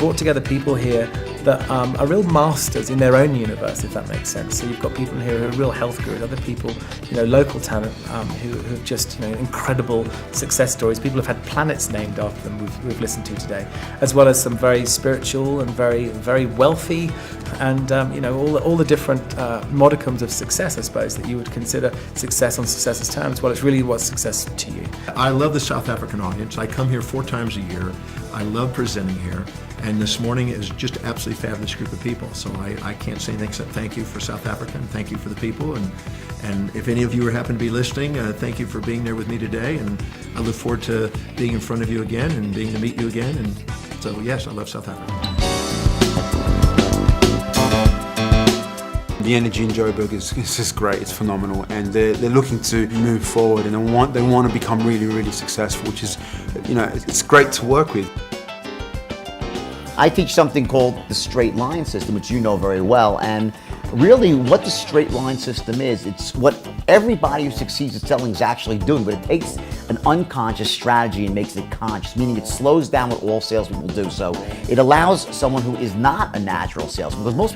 brought together people here that are real masters in their own universe, if that makes sense. So you've got people here who are real health gurus, other people, local talent who have just, incredible success stories. People have had planets named after them we've listened to today, as well as some very spiritual and very, very wealthy and, all the different modicums of success, I suppose, that you would consider success on success's terms. Well, it's really what's success to you. I love the South African audience. I come here 4 times a year. I love presenting here. And this morning is just an absolutely fabulous group of people. So I can't say anything except thank you for South Africa and thank you for the people. And if any of you happen to be listening, thank you for being there with me today. And I look forward to being in front of you again and being to meet you again. And so, yes, I love South Africa. The energy in Joburg is just great. It's phenomenal, and they're looking to move forward, and they want to become really, really successful, which is, it's great to work with. I teach something called the straight line system, which you know very well, and really what the straight line system is, it's what everybody who succeeds at selling is actually doing, but it takes an unconscious strategy and makes it conscious, meaning it slows down what all salespeople do. So it allows someone who is not a natural salesman, because most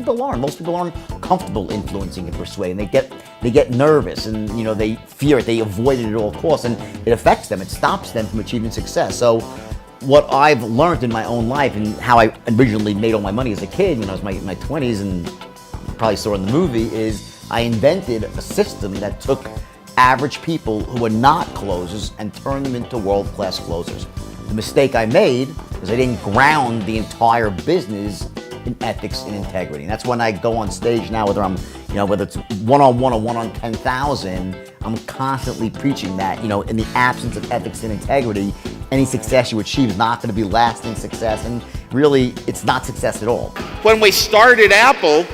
people aren't comfortable influencing and persuading. They get nervous and they fear it, they avoid it at all costs, and it affects them, it stops them from achieving success. So what I've learned in my own life and how I originally made all my money as a kid when I was in my 20s, and you probably saw in the movie, is I invented a system that took average people who were not closers and turned them into world-class closers. The mistake I made was I didn't ground the entire business in ethics and integrity. And that's when I go on stage now, whether it's one-on-one or one on 10,000, I'm constantly preaching that, in the absence of ethics and integrity, any success you achieve is not going to be lasting success, and really, it's not success at all. When we started Apple,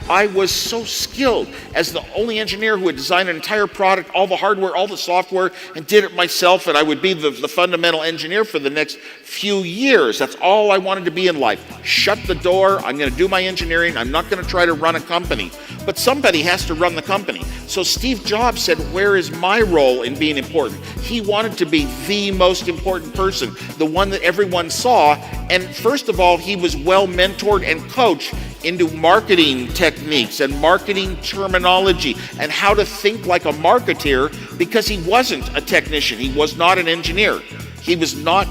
I was so skilled as the only engineer who had designed an entire product, all the hardware, all the software, and did it myself, and I would be the fundamental engineer for the next few years. That's all I wanted to be in life. Shut the door, I'm going to do my engineering, I'm not going to try to run a company. But somebody has to run the company. So Steve Jobs said, where is my role in being important? He wanted to be the most important person, the one that everyone saw, and first of all, he was well mentored and coached into marketing techniques and marketing terminology and how to think like a marketeer, because he wasn't a technician. He was not an engineer. He was not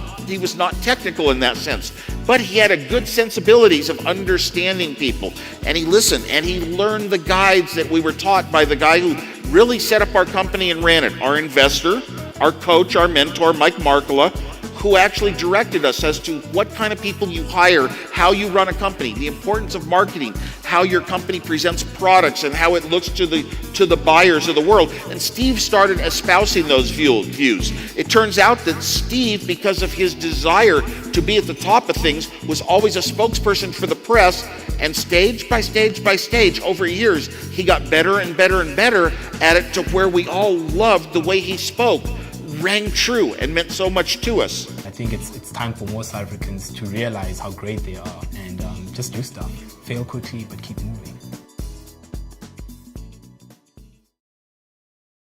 technical in that sense, but he had a good sensibilities of understanding people, and he listened and he learned the guides that we were taught by the guy who really set up our company and ran it, our investor, our coach, our mentor, Mike Markula, who actually directed us as to what kind of people you hire, how you run a company, the importance of marketing, how your company presents products, and how it looks to the buyers of the world. And Steve started espousing those views. It turns out that Steve, because of his desire to be at the top of things, was always a spokesperson for the press, and stage by stage by stage, over years, he got better and better and better at it, to where we all loved the way he spoke. Rang true and meant so much to us. I think it's time for more South Africans to realize how great they are and just do stuff. Fail quickly, but keep moving.